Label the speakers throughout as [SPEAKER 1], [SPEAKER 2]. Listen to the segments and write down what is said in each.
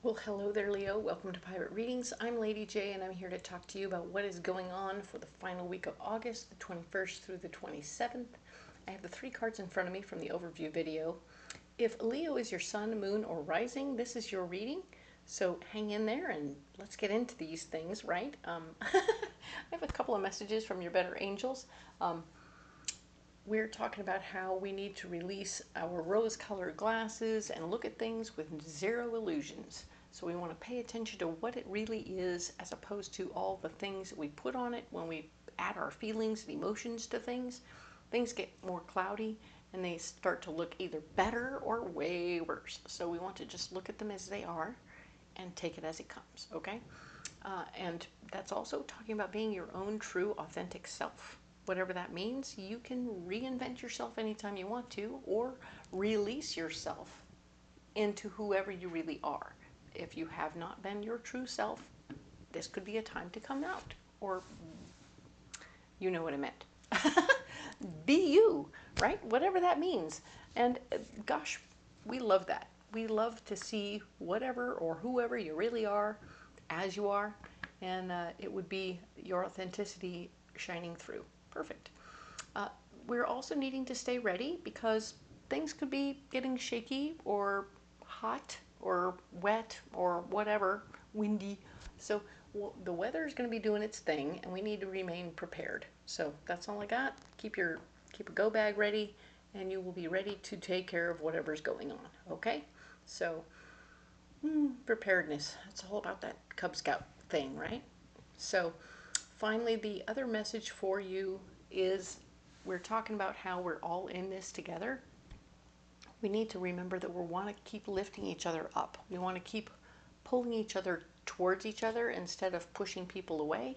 [SPEAKER 1] Well, hello there, Leo. Welcome to Pirate Readings. I'm Lady J, and I'm here to talk to you about what is going on for the final week of August, the 21st through the 27th. I have the 3 cards in front of me from the overview video. If Leo is your sun, moon, or rising, this is your reading. So hang in there and let's get into these things, right? I have a couple of messages from your better angels. We're talking about how we need to release our rose-colored glasses and look at things with zero illusions. So we want to pay attention to what it really is as opposed to all the things that we put on it when we add our feelings and emotions to things. Things get more cloudy and they start to look either better or way worse. So we want to just look at them as they are and take it as it comes, okay? And that's also talking about being your own true authentic self. Whatever that means, you can reinvent yourself anytime you want to, or release yourself into whoever you really are. If you have not been your true self, this could be a time to come out, or you know what I meant. Be you, right? Whatever that means. And gosh, we love that. We love to see whatever or whoever you really are as you are, and it would be your authenticity shining through. Perfect. We're also needing to stay ready because things could be getting shaky or hot or wet or whatever, windy. So the weather is going to be doing its thing and we need to remain prepared. So that's all I got. Keep a go bag ready and you will be ready to take care of whatever's going on. Okay? So preparedness. It's all about that Cub Scout thing, right? So finally, the other message for you is we're talking about how we're all in this together. We need to remember that we want to keep lifting each other up. We want to keep pulling each other towards each other instead of pushing people away.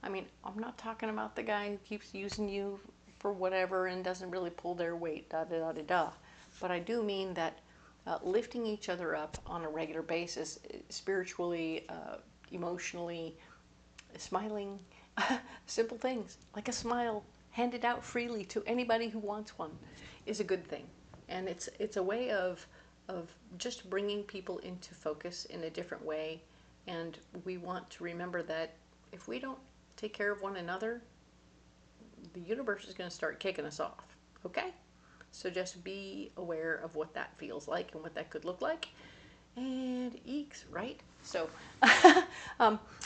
[SPEAKER 1] I mean, I'm not talking about the guy who keeps using you for whatever and doesn't really pull their weight, da-da-da-da-da. But I do mean that lifting each other up on a regular basis, spiritually, emotionally, smiling, simple things like a smile handed out freely to anybody who wants one is a good thing. And it's a way of just bringing people into focus in a different way. And we want to remember that if we don't take care of one another, the universe is going to start kicking us off. Okay? So just be aware of what that feels like and what that could look like. And eeks, right? So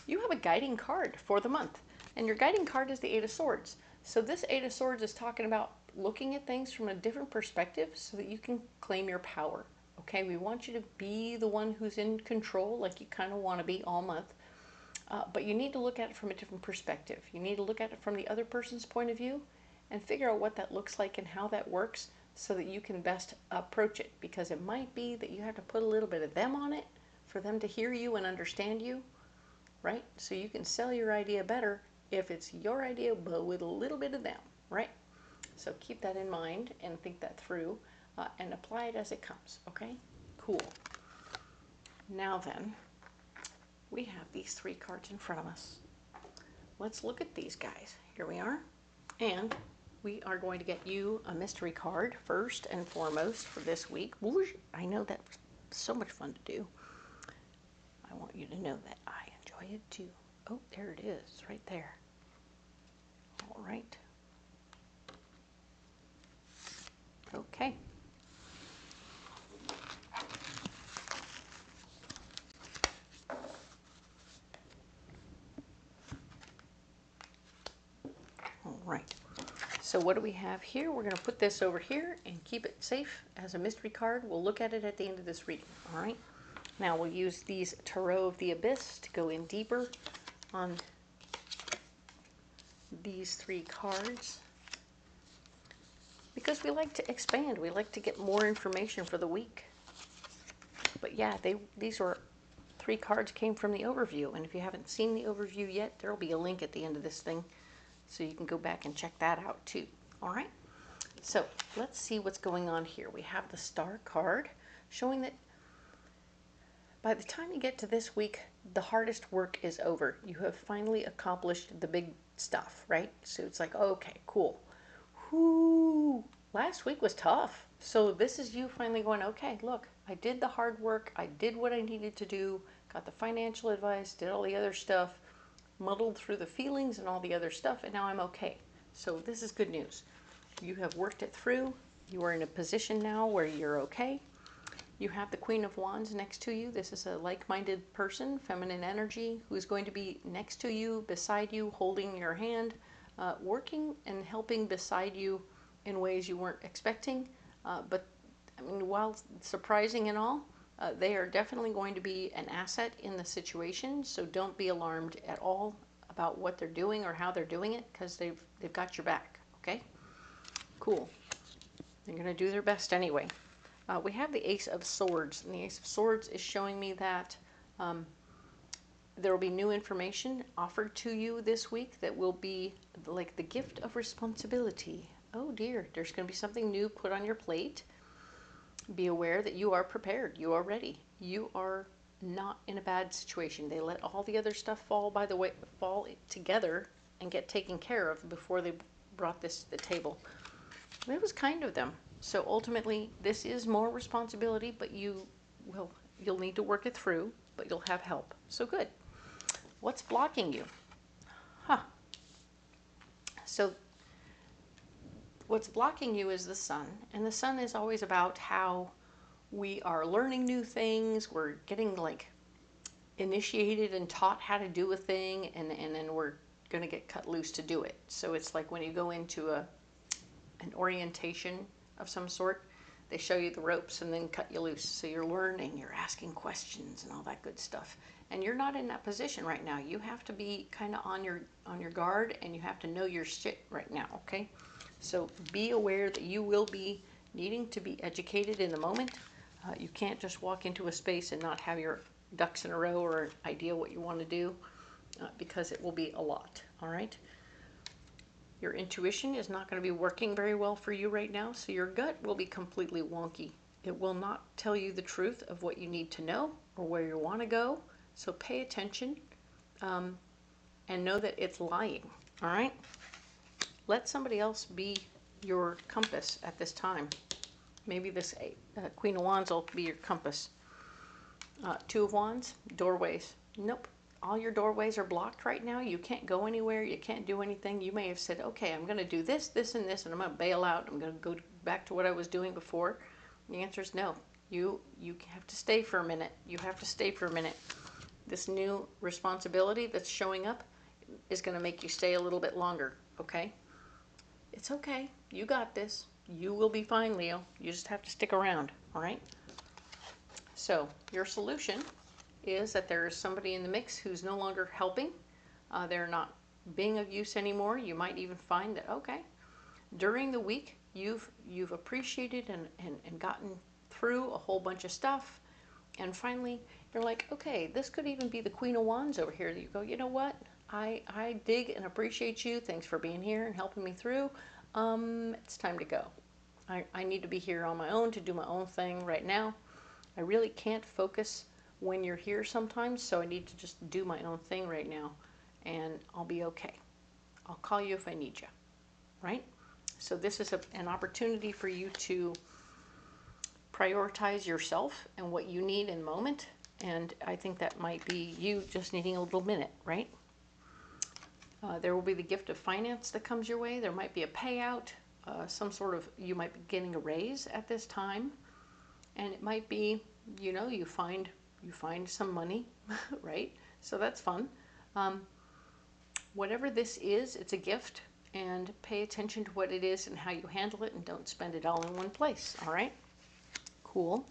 [SPEAKER 1] you have a guiding card for the month. And your guiding card is the 8 of Swords. So this 8 of Swords is talking about looking at things from a different perspective so that you can claim your power. Okay, we want you to be the one who's in control, like you kind of want to be all month. But you need to look at it from a different perspective. You need to look at it from the other person's point of view and figure out what that looks like and how that works so that you can best approach it. Because it might be that you have to put a little bit of them on it for them to hear you and understand you, right? So you can sell your idea better if it's your idea but with a little bit of them, right? So keep that in mind and think that through and apply it as it comes, okay? Cool. Now then, we have these 3 cards in front of us. Let's look at these guys. Here we are. And we are going to get you a mystery card first and foremost for this week. I know that was so much fun to do. I want you to know that I enjoy it too. Oh, there it is, right there. All right. Okay. All right. So what do we have here? We're going to put this over here and keep it safe as a mystery card. We'll look at it at the end of this reading. All right. Now we'll use these Tarot of the Abyss to go in deeper on these 3 cards. Because we like to expand. We like to get more information for the week. But yeah, these were 3 cards came from the overview. And if you haven't seen the overview yet, there will be a link at the end of this thing. So you can go back and check that out too. All right. So let's see what's going on here. We have the Star card showing that by the time you get to this week, the hardest work is over. You have finally accomplished the big stuff, right? So it's like, okay, cool. Whoo, last week was tough. So this is you finally going, okay, look, I did the hard work. I did what I needed to do, got the financial advice, did all the other stuff, muddled through the feelings and all the other stuff, and now I'm okay. So this is good news. You have worked it through. You are in a position now where you're okay. You have the Queen of Wands next to you. This is a like-minded person, feminine energy, who is going to be next to you, beside you, holding your hand, working and helping beside you in ways you weren't expecting. But I mean, while surprising and all, they are definitely going to be an asset in the situation. So don't be alarmed at all about what they're doing or how they're doing it, because they've got your back. Okay, cool. They're going to do their best anyway. We have the Ace of Swords, and the Ace of Swords is showing me that there will be new information offered to you this week that will be like the gift of responsibility. Oh dear, there's going to be something new put on your plate. Be aware that you are prepared. You are ready. You are not in a bad situation. They let all the other stuff fall together and get taken care of before they brought this to the table. It was kind of them. So ultimately, this is more responsibility, but you'll need to work it through, but you'll have help. So good. What's blocking you? So what's blocking you is the sun, and the sun is always about how we are learning new things. We're getting like initiated and taught how to do a thing, and then we're going to get cut loose to do it. So it's like when you go into an orientation of some sort, they show you the ropes and then cut you loose. So you're learning, you're asking questions and all that good stuff. And you're not in that position right now. You have to be kind of on your guard, and you have to know your shit right now, okay? So be aware that you will be needing to be educated in the moment. You can't just walk into a space and not have your ducks in a row or idea what you want to do, because it will be a lot, all right? Your intuition is not going to be working very well for you right now, so your gut will be completely wonky. It will not tell you the truth of what you need to know or where you want to go, so pay attention and know that it's lying, all right? Let somebody else be your compass at this time. Maybe this Queen of Wands will be your compass. Two of Wands, doorways. Nope. All your doorways are blocked right now. You can't go anywhere. You can't do anything. You may have said, okay, I'm going to do this, this, and this, and I'm going to bail out. I'm going to go back to what I was doing before. The answer is no. You have to stay for a minute. You have to stay for a minute. This new responsibility that's showing up is going to make you stay a little bit longer, okay? It's okay. You got this. You will be fine, Leo. You just have to stick around, all right? So your solution is that there is somebody in the mix who's no longer helping. They're not being of use anymore. You might even find that, okay, during the week, you've appreciated and gotten through a whole bunch of stuff. And finally, you're like, okay, this could even be the Queen of Wands over here. You go, you know what? I dig and appreciate you. Thanks for being here and helping me through. It's time to go. I need to be here on my own to do my own thing right now. I really can't focus when you're here sometimes, so I need to just do my own thing right now, and I'll be okay. I'll call you if I need you, right? So this is an opportunity for you to prioritize yourself and what you need in the moment, and I think that might be you just needing a little minute, right? There will be the gift of finance that comes your way. There might be a payout, some sort of, you might be getting a raise at this time, and it might be, you know, you find some money, right? So that's fun. Whatever this is, it's a gift, and pay attention to what it is and how you handle it, and don't spend it all in one place, all right? Cool.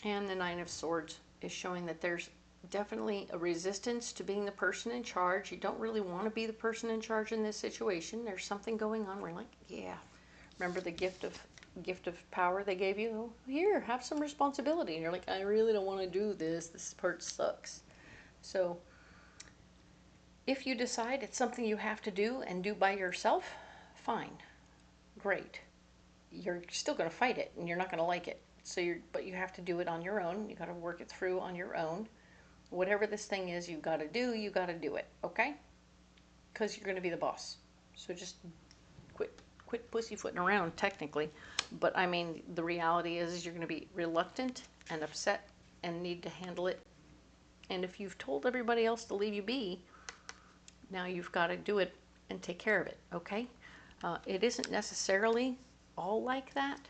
[SPEAKER 1] And the Nine of Swords is showing that there's definitely a resistance to being the person in charge. You don't really want to be the person in charge in this situation. There's something going on where you're like, yeah, remember the gift of power they gave you? Oh, here, have some responsibility. And you're like, I really don't want to do this. This part sucks. So if you decide it's something you have to do and do by yourself, fine, great. You're still going to fight it, and you're not going to like it. But you have to do it on your own. You got to work it through on your own. Whatever this thing is you got to do it, okay? Because you're going to be the boss. So just quit quit pussyfooting around, technically. But I mean, the reality is you're going to be reluctant and upset and need to handle it. And if you've told everybody else to leave you be, now you've got to do it and take care of it, okay? It isn't necessarily all like that,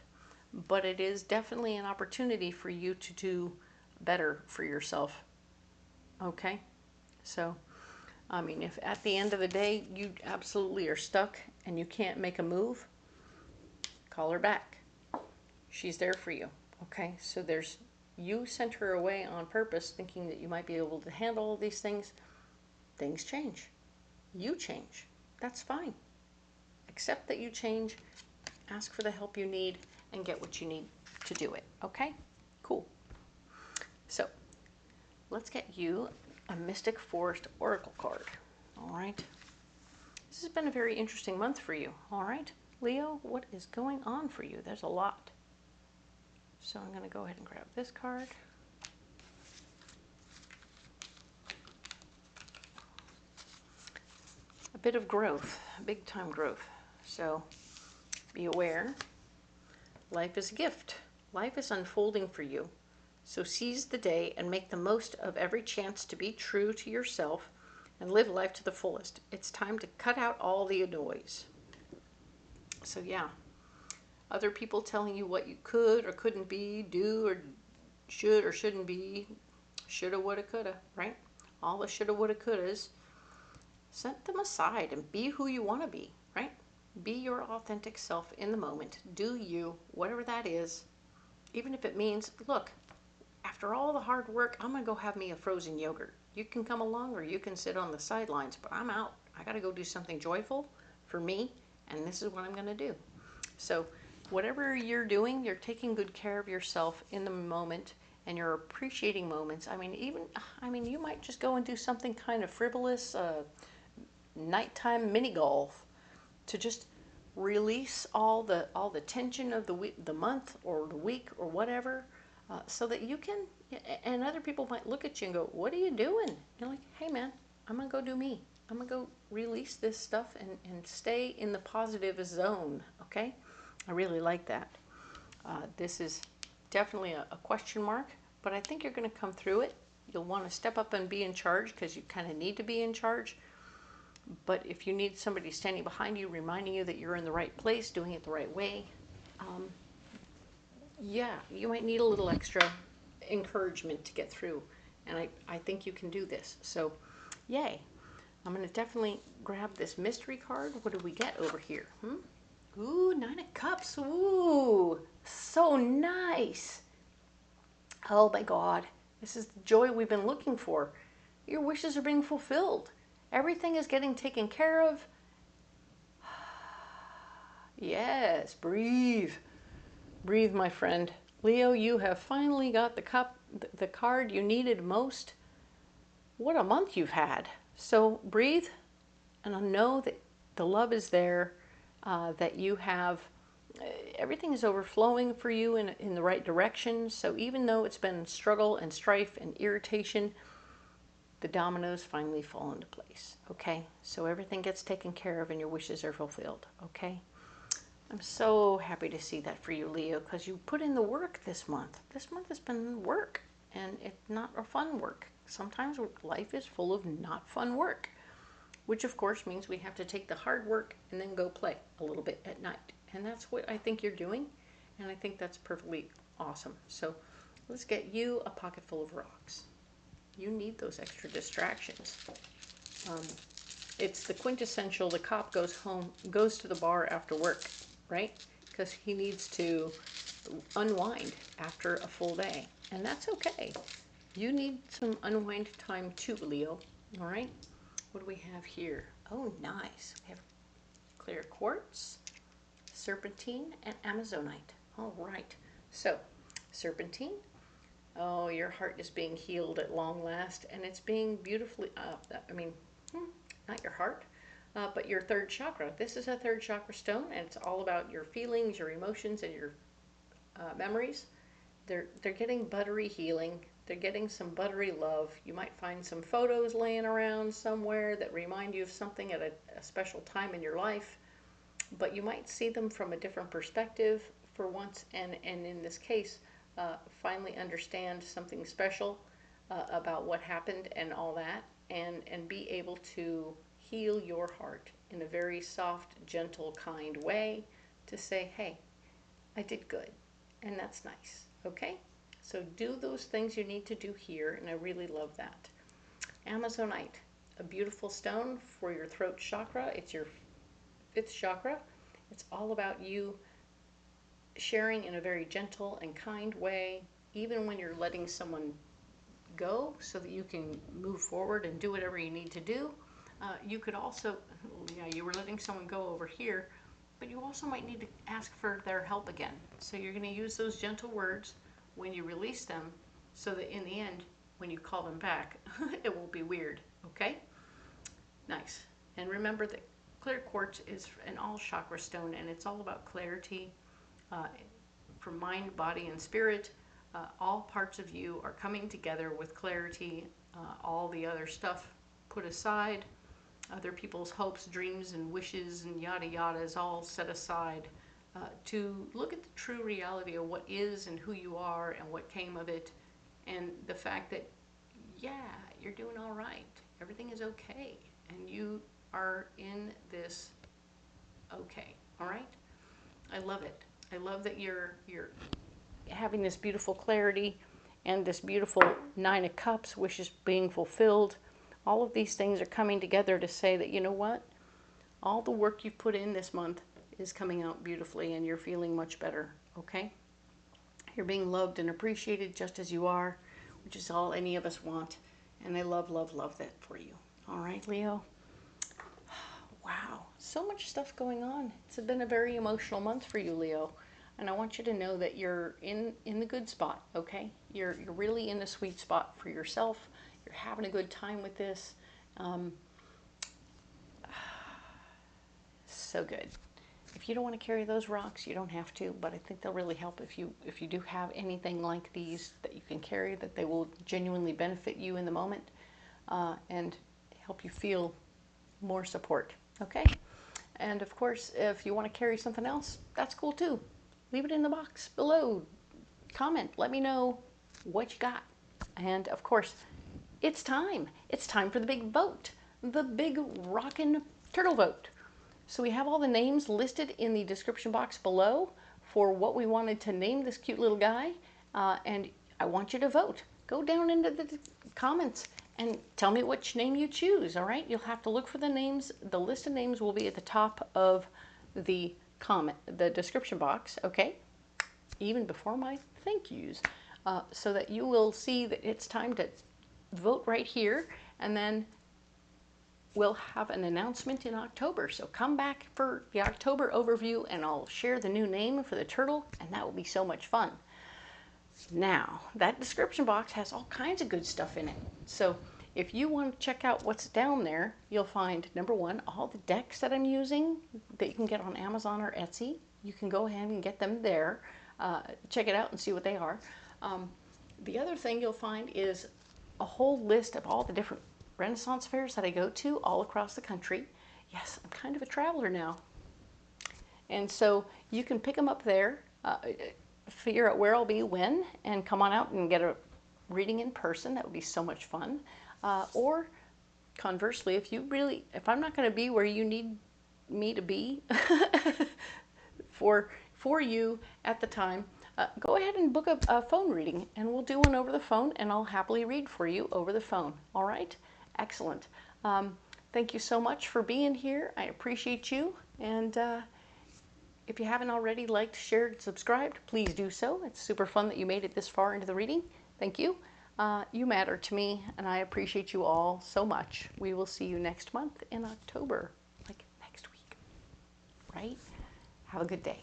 [SPEAKER 1] but it is definitely an opportunity for you to do better for yourself, okay? So, I mean, if at the end of the day you absolutely are stuck and you can't make a move, call her back. She's there for you, okay? So you sent her away on purpose thinking that you might be able to handle all these things. Things change. You change. That's fine. Accept that you change, ask for the help you need, and get what you need to do it, okay? Cool. So, let's get you a Mystic Forest Oracle card, all right? This has been a very interesting month for you, all right? Leo, what is going on for you? There's a lot. So I'm going to go ahead and grab this card. A bit of growth, big time growth. So be aware, life is a gift. Life is unfolding for you. So seize the day and make the most of every chance to be true to yourself and live life to the fullest. It's time to cut out all the noise. So yeah, other people telling you what you could or couldn't be, do or should or shouldn't be, shoulda, woulda, coulda, right? All the shoulda, woulda, couldas, set them aside and be who you want to be, right? Be your authentic self in the moment. Do you, whatever that is, even if it means, look, after all the hard work, I'm going to go have me a frozen yogurt. You can come along or you can sit on the sidelines, but I'm out. I got to go do something joyful for me, and this is what I'm going to do. So whatever you're doing, you're taking good care of yourself in the moment, and you're appreciating moments. I mean, you might just go and do something kind of frivolous, nighttime mini golf, to just release all the tension of the month or the week or whatever, so that you can, and other people might look at you and go, what are you doing? You're like, hey man, I'm gonna go do me. I'm gonna go release this stuff and stay in the positive zone, okay? I really like that. This is definitely a question mark, but I think you're gonna come through it. You'll want to step up and be in charge because you kind of need to be in charge. But if you need somebody standing behind you, reminding you that you're in the right place, doing it the right way, yeah, you might need a little extra encouragement to get through. And I think you can do this. So, yay. I'm going to definitely grab this mystery card. What do we get over here? Ooh, 9 of Cups. Ooh, so nice. Oh my God. This is the joy we've been looking for. Your wishes are being fulfilled. Everything is getting taken care of. Yes, breathe. Breathe, my friend. Leo, you have finally got the card you needed most. What a month you've had. So breathe and know that the love is there, that you have, everything is overflowing for you in the right direction. So even though it's been struggle and strife and irritation, the dominoes finally fall into place, okay? So everything gets taken care of and your wishes are fulfilled, okay? I'm so happy to see that for you, Leo, because you put in the work this month. This month has been work, and it's not a fun work. Sometimes life is full of not fun work, which of course means we have to take the hard work and then go play a little bit at night. And that's what I think you're doing, and I think that's perfectly awesome. So let's get you a pocket full of rocks. You need those extra distractions. It's the quintessential, the cop goes to the bar after work, right? Because he needs to unwind after a full day. And that's okay. You need some unwind time too, Leo. All right? What do we have here? Oh, nice. We have clear quartz, serpentine, and amazonite. All right. So, serpentine. Oh, your heart is being healed at long last, and it's being beautifully, not your heart, but your third chakra. This is a third chakra stone, and it's all about your feelings, your emotions, and your memories. They're getting buttery healing. They're getting some buttery love. You might find some photos laying around somewhere that remind you of something at a special time in your life. but you might see them from a different perspective for once, and in this case, finally understand something special about what happened and all that, and be able to heal your heart in a very soft, gentle, kind way to say, hey, I did good, and that's nice, okay? So do those things you need to do here, and I really love that. Amazonite, a beautiful stone for your throat chakra. It's your 5th chakra. It's all about you sharing in a very gentle and kind way, even when you're letting someone go, so that you can move forward and do whatever you need to do. You could also, yeah, you were letting someone go over here, but you also might need to ask for their help again. So you're going to use those gentle words when you release them, so that in the end, when you call them back, it won't be weird, okay? Nice. And remember that clear quartz is an all chakra stone, and it's all about clarity for mind, body, and spirit. All parts of you are coming together with clarity. All the other stuff put aside. Other people's hopes, dreams, and wishes, and yada yada is all set aside to look at the true reality of what is and who you are and what came of it, and the fact that, yeah, you're doing all right. Everything is okay, and you are in this okay, all right? I love it. I love that you're having this beautiful clarity and this beautiful 9 of Cups, wishes being fulfilled. All of these things are coming together to say that, you know what? All the work you've put in this month is coming out beautifully, and you're feeling much better, okay? You're being loved and appreciated just as you are, which is all any of us want. And I love, love, love that for you. All right, Leo? Wow, so much stuff going on. It's been a very emotional month for you, Leo. And I want you to know that you're in the good spot, okay? You're really in the sweet spot for yourself. You're having a good time with this. So good. If you don't want to carry those rocks, you don't have to, but I think they'll really help if you do have anything like these that you can carry, that they will genuinely benefit you in the moment and help you feel more support, okay? And of course, if you want to carry something else, that's cool too. Leave it in the box below. Comment, let me know what you got. And of course, it's time. It's time for the big vote, the big rockin' turtle vote. So we have all the names listed in the description box below for what we wanted to name this cute little guy. And I want you to vote. Go down into the comments and tell me which name you choose, all right? You'll have to look for the names. The list of names will be at the top of the description box, okay? Even before my thank yous, so that you will see that it's time to vote right here, and then we'll have an announcement in October. So come back for the October overview, and I'll share the new name for the turtle, and that will be so much fun. Now, that description box has all kinds of good stuff in it. So if you want to check out what's down there, you'll find, number one, all the decks that I'm using that you can get on Amazon or Etsy. You can go ahead and get them there. Check it out and see what they are. The other thing you'll find is a whole list of all the different Renaissance fairs that I go to all across the country. Yes, I'm kind of a traveler now. And so you can pick them up there, figure out where I'll be when, and come on out and get a reading in person. That would be so much fun. Or conversely, if I'm not going to be where you need me to be for you at the time, go ahead and book a phone reading, and we'll do one over the phone, and I'll happily read for you over the phone. All right? Excellent. Thank you so much for being here. I appreciate you. And if you haven't already liked, shared, subscribed, please do so. It's super fun that you made it this far into the reading. Thank you. You matter to me, and I appreciate you all so much. We will see you next month in October, like next week, right? Have a good day.